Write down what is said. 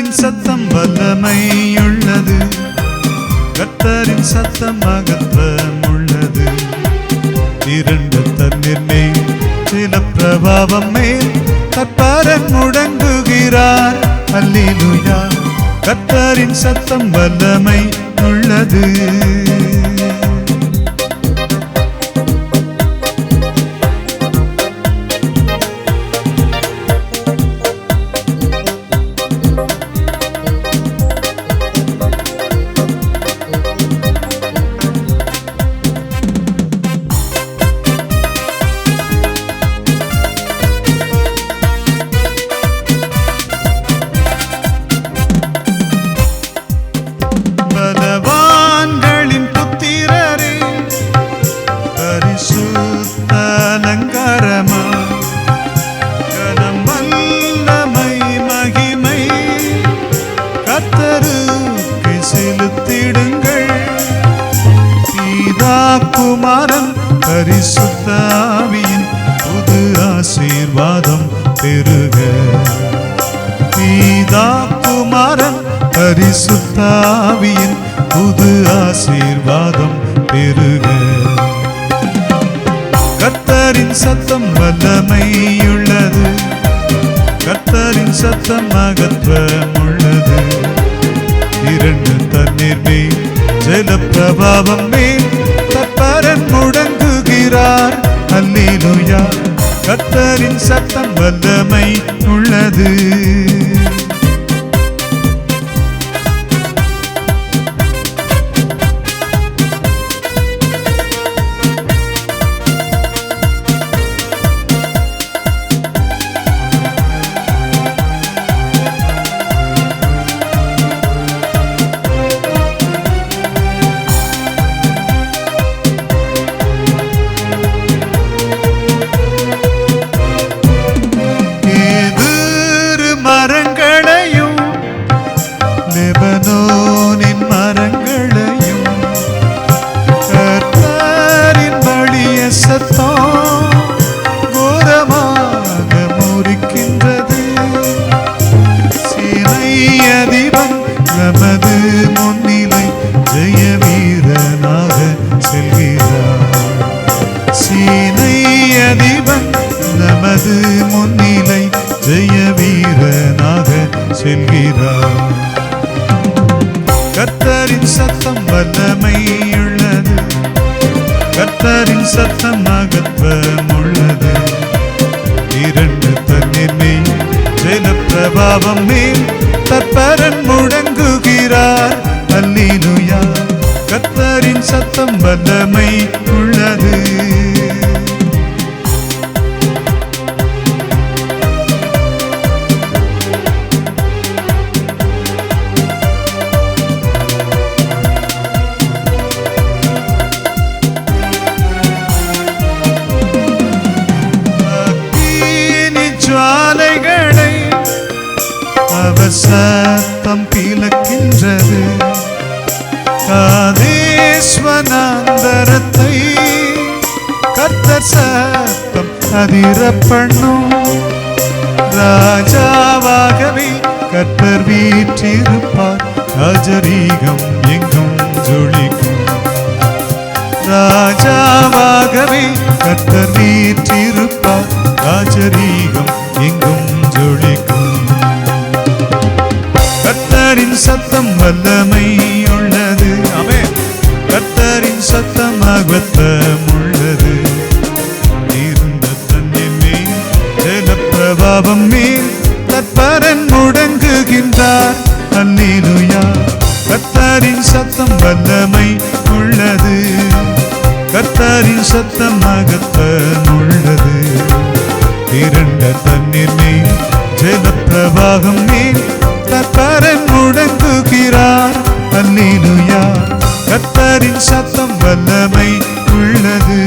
கர்த்தரின் சத்தம் வல்லமையுள்ளது, கர்த்தரின் சத்தம் மகத்துவம் உள்ளது. இரண்டு தண்ணீர் மேல் சில பிரபாவம் மேல் கர்த்தரன் முழங்குகிறார். அல்லேலூயா. கர்த்தரின் சத்தம் வல்லமை உள்ளது. குமாரன் பரிசுத்த ஆவியின் புது ஆசீர்வாதம் பெருக. பிதா குமாரன் பரிசுத்த ஆவியின் புது ஆசீர்வாதம் பெருக. கர்த்தரின் சத்தம் வல்லமையுள்ளது, கர்த்தரின் சத்தம் மகத்துவம் உள்ளது. இரண்டு தண்ணீர் மேல் ஜல பிரபாவம் மேல் கர்த்தரன் முழங்குகிறார். அல்லேலூயா. கர்த்தரின் சத்தம் வல்லமை உள்ளது. லெபனோனின் மரங்களையும் கர்த்தரின் வழிய சத்தம் கோரமாக முறிக்கின்றது. சீனை அதிபன் நமது முன்னிலை ஜெய வீரனாக செல்கிறார். சீனை அதிபன் நமது முன்னிலை ஜெய வீரனாக செல்கிறார். கர்த்தரின் சத்தம் வல்லமையுள்ளது, கர்த்தரின் சத்தம் மகத்துவம் உள்ளது. இரண்டு தண்ணீர் மேல் ஜல பிரபாவம் மேல் கர்த்தரன் முழங்குகிறார். அல்லேலூயா. கர்த்தரின் சத்தம் வல்லமை உள்ளது. ஜுவாலைகளை அவர் சத்தம் பிளக்கின்றது. காதேஸ்வனாந்தரத்தை கர்த்தர் சத்தம் அதிர பண்ணும். ராஜாவாகவே கர்த்தர் வீற்றிருப்பார். ராஜரீகம் எங்கும் ஜொலிக்கும். ராஜாவாகவே கர்த்தர் வீற்றிருப்பார். ராஜரீகம் எங்கும் ஜொலிக்கும். கர்த்தரின் சத்தம் வல்லமை உள்ளது. ஆமென். கர்த்தரின் சத்தம் மகத்துவம் உள்ளது. இருந்த தண்ணீர் மேல் ஜல பிரபாவம் மேல் கர்த்தரன் முழங்குகின்றார். அல்லேலூயா. கர்த்தரின் சத்தம் வல்லமை உள்ளது, கர்த்தரின் சத்தம் மகத்துவம் உள்ளது. இரண்ட தண்ணீர் மேல் ஜல பிரவாகம் மேல் கர்த்தரன் முழங்குகிறார். அல்லேலூயா. கர்த்தரின் சத்தம் வல்லமை உள்ளது.